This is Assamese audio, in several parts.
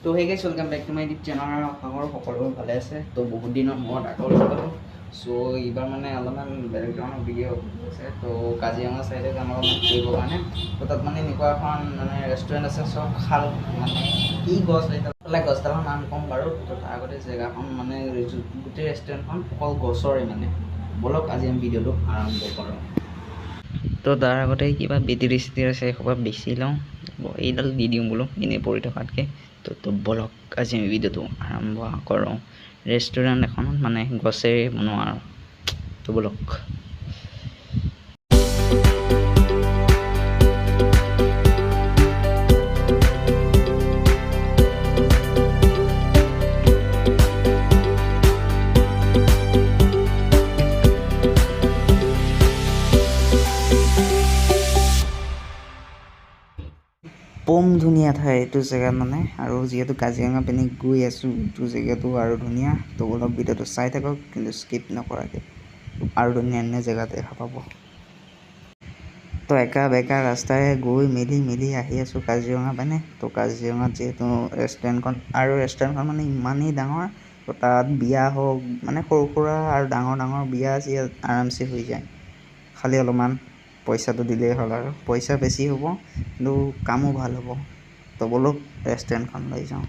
তো সেই guys welcome back to my YouTube চেনেলৰ খবৰ সকলোবোৰ ভালে আছে। তো বহুত দিনৰ মূৰত আকৌ পালোঁ। চ' এইবাৰ মানে অলপমান বেলেগ ধৰণৰ ভিডিঅ' আছে। তো কাজিৰঙা চাইডে যাম অলপমান ফুৰিবৰ কাৰণে। তো তাত মানে এনেকুৱা এখন মানে ৰেষ্টুৰেণ্ট আছে, চব খাল মানে কি গছ এইফালে গছডালৰ নাম ক'ম বাৰু। তো তাৰ আগতে জেগাখন মানে গোটেই ৰেষ্টুৰেণ্টখন অকল গছৰে মানে। ব'লক আজি আমি ভিডিঅ'টো আৰম্ভ কৰোঁ। তো তাৰ আগতে কিবা বেটেৰী চেটেৰী আছে সেইসোপা বেচি লওঁ, এইডাল দি দিওঁ বোলো এনেই পৰি থকাতকৈ। তো ব'লক আজি আমি ভিডিঅ'টো আৰম্ভ কৰোঁ। ৰেষ্টুৰেণ্ট এখনত মানে গছেৰে বনোৱা আৰু। তো ব'লক। বম ধুনীয়া ঠাই এইটো জেগাত মানে, আৰু যিহেতু কাজিৰঙা পিনে গৈ আছোঁ, এইটো জেগাটো আৰু ধুনীয়া। তো অলপ ভিডিঅ'টো চাই থাকক, কিন্তু স্কিপ নকৰাকৈ। আৰু ধুনীয়া ধুনীয়া জেগা দেখা পাব। তো একা বেকা ৰাস্তাৰে গৈ মেলি আহি আছোঁ কাজিৰঙা পিনে। তো কাজিৰঙাত যিহেতু ৰেষ্টুৰেণ্টখন মানে ইমানেই ডাঙৰ। তো তাত বিয়া হওক মানে সৰু সুৰা আৰু ডাঙৰ বিয়া চিয়া আৰামছে হৈ যায়। খালি অলপমান পইচাটো দিলেই হ'ল, আৰু পইচা বেছি হ'ব কিন্তু কামো ভাল হ'ব। তো ব'লক ৰেষ্টুৰেণ্টখন লৈ যাওঁ।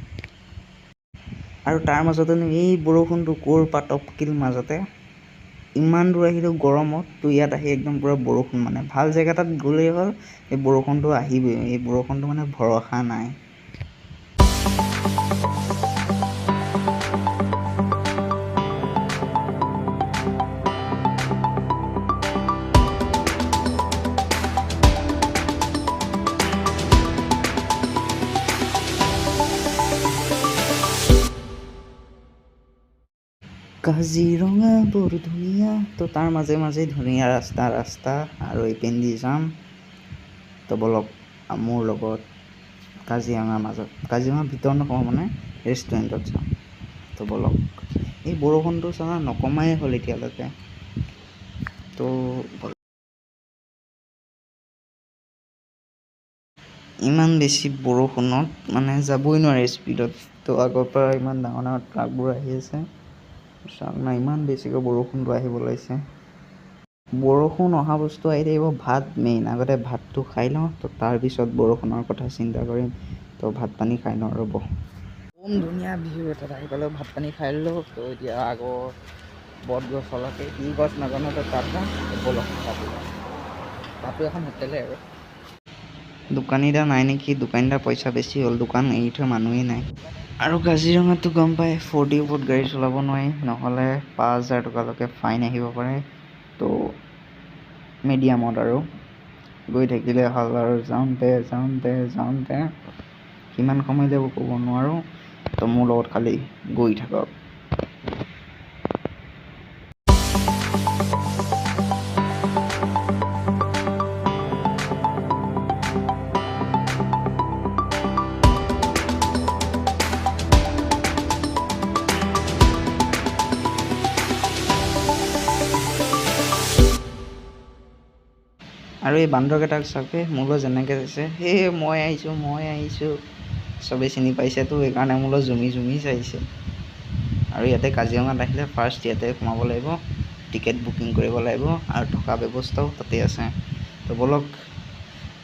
আৰু তাৰ মাজতেনো এই বৰষুণটো ক'ৰ পৰা টপকিল মাজতে। ইমান দূৰ আহিলেও গৰমত, তো ইয়াত আহি একদম পূৰা বৰষুণ মানে ভাল জেগা এটাত গ'লেই হ'ল, এই বৰষুণটো আহিবই। এই বৰষুণটো মানে ভৰসা নাই। কাজিৰঙা বৰ ধুনীয়া। তো তাৰ মাজে মাজে ধুনীয়া ৰাস্তা আৰু এইপিনেদি যাম। তো ব'লক মোৰ লগত কাজিৰঙাৰ ভিতৰত নকওঁ মানে ৰেষ্টুৰেণ্টত যাম। তো ব'লক। এই বৰষুণটো চালা নকমাই হ'ল এতিয়ালৈকে। তো ইমান বেছি বৰষুণত মানে যাবই নোৱাৰি স্পীডত। তো আগৰ পৰা ইমান ডাঙৰ ট্ৰাকবোৰ আহি আছে। ইমান বেছিকৈ বৰষুণটো আহিব লাগিছে। বৰষুণ অহা বস্তু আহি থাকিব, ভাত মেইন। আগতে ভাতটো খাই লওঁ, তো তাৰপিছত বৰষুণৰ কথা চিন্তা কৰিম। তো ভাত পানী খাই লওঁ ৰ'ব। বম ধুনীয়া ভিউ এটাত আহি পালোঁ, ভাত পানী খাই ল'লোঁ। তো এতিয়া আগৰ বটগছলৈকে, কি গছ নাজানো, তো তাত যাম। ব'লক তাতো এখন হোটেলে আৰু। দোকানীদা নাই নেকি, দোকানীদাৰ পইচা বেছি হ'ল, দোকান এৰি থৈ মানুহেই নাই। আৰু কাজিৰঙাতো গম পায় 40 ওপৰত গাড়ী চলাব নোৱাৰি, নহ'লে 5,000 টকালৈকে ফাইন আহিব পাৰে। তো মিডিয়ামত আৰু গৈ থাকিলে হ'ল, আৰু যাওঁতে কিমান সময় যাব ক'ব নোৱাৰোঁ। তো মোৰ লগত খালি গৈ থাকক। আৰু এই বান্দৰকেইটাক চাওকে, মোলৈ যেনেকৈ চাইছে, মই আহিছোঁ। চবেই চিনি পাইছেতো, সেইকাৰণে মোলৈ জুমি চাইছে। আৰু ইয়াতে কাজিৰঙাত আহিলে ফাৰ্ষ্ট ইয়াতে সোমাব লাগিব, টিকেট বুকিং কৰিব লাগিব, আৰু থকা ব্যৱস্থাও তাতে আছে। তো ব'লক,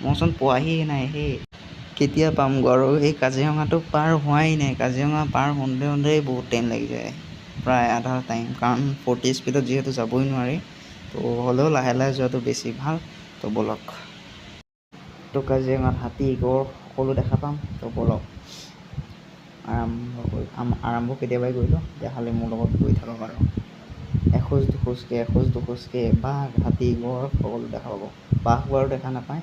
মইচোন পোৱাহিয়ে নাই। কেতিয়া পামগৈ আৰু এই কাজিৰঙাটো পাৰ হোৱাই নাই। কাজিৰঙা পাৰ হওঁতেই বহুত টাইম লাগি যায়, প্ৰায় আধা টাইম। কাৰণ 40 স্পীডত যিহেতু যাবই নোৱাৰি, তো হ'লেও লাহে যোৱাটো বেছি ভাল। তো ব'লক। তো কাজিৰঙাত হাতী, গড় সকলো দেখা পাম। তো ব'লক আৰম্ভ কেতিয়াবাই কৰিলোঁ, এতিয়া খালি মোৰ লগত গৈ থাকক আৰু। এখোজ দুখোজকৈ বাঘ, হাতী, গড় সকলো দেখা পাব। বাঘ বাৰু দেখা নাপায়,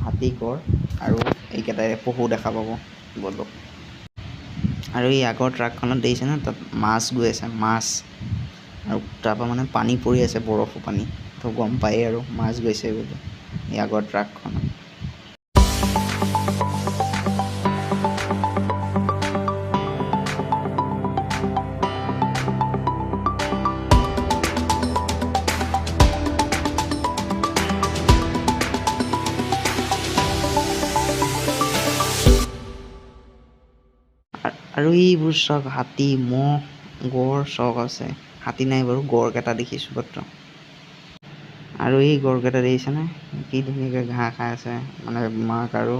হাতী, গড় আৰু এইকেইটাই পহু দেখা পাব। ব'লক। আৰু এই আগৰ ট্ৰাকখনত দেখিছেনে, তাত মাছ গৈ আছে, মাছ। আৰু তাৰপৰা মানে পানী পৰি আছে, বৰফৰ পানী। তো গম পায়েই আৰু মাছ গৈছে বুলি এই আগৰ ট্ৰাকখনত। আৰু এইবোৰ চাওক হাতী মহ গড় চব আছে হাতী নাই বাৰু গড়কেইটা দেখিছোঁ মাত্ৰ আৰু এই গড়কেইটা দেখিছেনে কি ধুনীয়াকৈ ঘাঁহ খাই আছে মানে মাক আৰু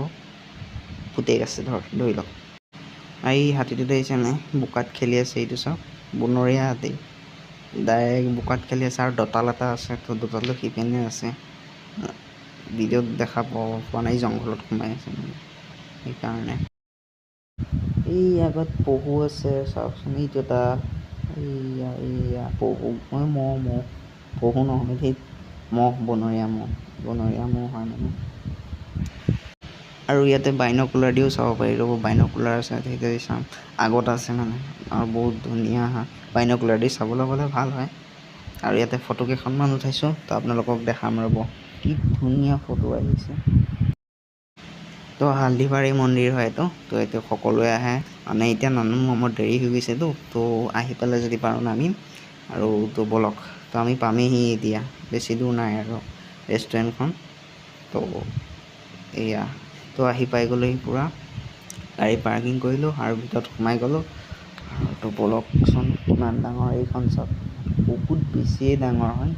পুতেক আছে ধৰি লওক আৰু এই হাতীটো দেখিছেনে বোকাত খেলি আছে এইটো চাওক বনৰীয়া হাতী ডাইৰেক্ট বোকাত খেলি আছে আৰু দঁতাল এটা আছে তো দঁতালটো সিপিনে আছে ভিডিঅ'ত দেখা পোৱা নাই জংঘলত সোমাই আছে মানে সেইকাৰণে এই আগত পহু আছে চাওকচোন এইটো এটা এইয়া পহু মই মহ পহু নহয় সেই মহ বনৰীয়া মহ হয় মানে আৰু ইয়াতে বাইনকুলাৰ দিও চাব পাৰি ৰ'ব বাইনকুলাৰ আছে সেইটোদি চাম আগত আছে মানে আৰু বহুত ধুনীয়া বাইনকুলাৰ দি চাবলৈ গ'লে ভাল হয় আৰু ইয়াতে ফটো কেইখনমান উঠাইছোঁ তো আপোনালোকক দেখাম ৰ'ব কি ধুনীয়া ফটো আহিছে তো হালধিবাৰী মন্দিৰ হয়তো তো এইটো সকলোৱে আহে মানে এতিয়া নানান মোৰ দেৰি হৈ গৈছেতো তো আহি পেলাই যদি পাৰোঁ নামিম আৰু তো বলক তো আমি পামেহি এতিয়া বেছি দূৰ নাই আৰু ৰেষ্টুৰেণ্টখন তো এয়া তো আহি পাই গ'লোহি পূৰা গাড়ী পাৰ্কিং কৰিলোঁ আৰু ভিতৰত সোমাই গ'লোঁ আৰু তো বলকচোন কিমান ডাঙৰ এইখন চাওক বহুত বেছিয়ে ডাঙৰ হয়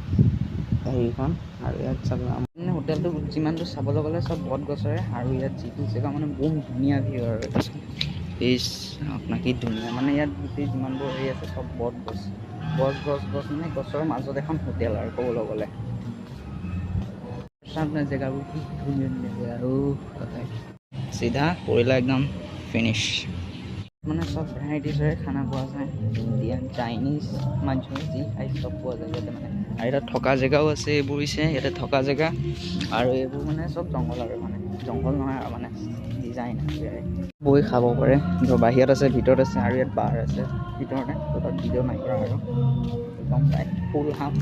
হেৰিখন আৰু ইয়াত চাব মানে হোটেলটো যিমানটো চাবলৈ গ'লে চব বট গছৰে আৰু ইয়াত যিটো জেগা মানে বহুত ধুনীয়া ভিউ আৰু এটা প্লিজ আপোনাক কি ধুনীয়া মানে ইয়াত গোটেই যিমানবোৰ হেৰি আছে চব বট গছ মানে গছৰ মাজত এখন হোটেল আৰু ক'বলৈ গ'লে আপোনাৰ জেগাবোৰ কি ধুনীয়া জেগা আৰু চিধা কৰিলে একদম ফিনিছ মানে চব ভেৰাইটিজৰে খানা পোৱা যায় ইণ্ডিয়ান চাইনিজ মাঞ্চুৰিয়ান যি খাই চব পোৱা যায় ইয়াতে মানে আৰু ইয়াত থকা জেগাও আছে এইবোৰ হৈছে ইয়াতে থকা জেগা আৰু এইবোৰ মানে চব জংঘল আৰু মানে জংঘল নহয় আৰু মানে ডিজাইন বৈ খাব পাৰে বাহিৰত আছে ভিতৰত আছে আৰু ইয়াত বাৰ আছে ভিতৰতে তো তাত ভিডিঅ' নাই কৰা আৰু গম পাই ফুল হাফ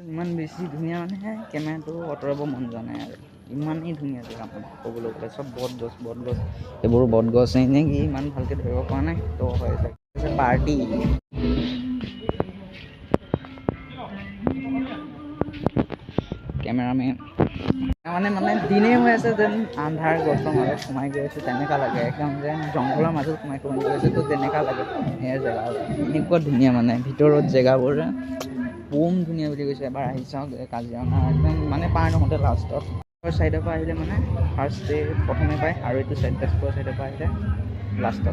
ইমান বেছি ধুনীয়া মানে কেমেৰাটো আঁতৰাব মন যোৱা নাই আৰু ইমানেই ধুনীয়া জেগা মানে ক'বলৈ গ'লে চব বট গছ এইবোৰ বট গছ নে কি ইমান ভালকৈ ধৰিব পৰা নাই তো হয় পাৰ্টি কেমেৰামেন মানে দিনেই হৈ আছে যেন আন্ধাৰ গছৰ মাজত সোমাই গৈ আছোঁ তেনেকুৱা লাগে একদম যেন জংঘলৰ মাজত সোমাই গৈ আছে তো তেনেকুৱা লাগে সেয়া জেগা এনেকুৱা ধুনীয়া মানে ভিতৰত জেগাবোৰ বম ধুনীয়া বুলি কৈছে এবাৰ আহি চাওক কাজিৰঙা একদম মানে পাৰ নহওঁতে লাষ্টত ছাইডৰ পৰা আহিলে মানে ফাৰ্ষ্ট ডে প্ৰথমে পায় আৰু এইটো তেজপুৰৰ ছাইডৰ পৰা আহিলে লাষ্টত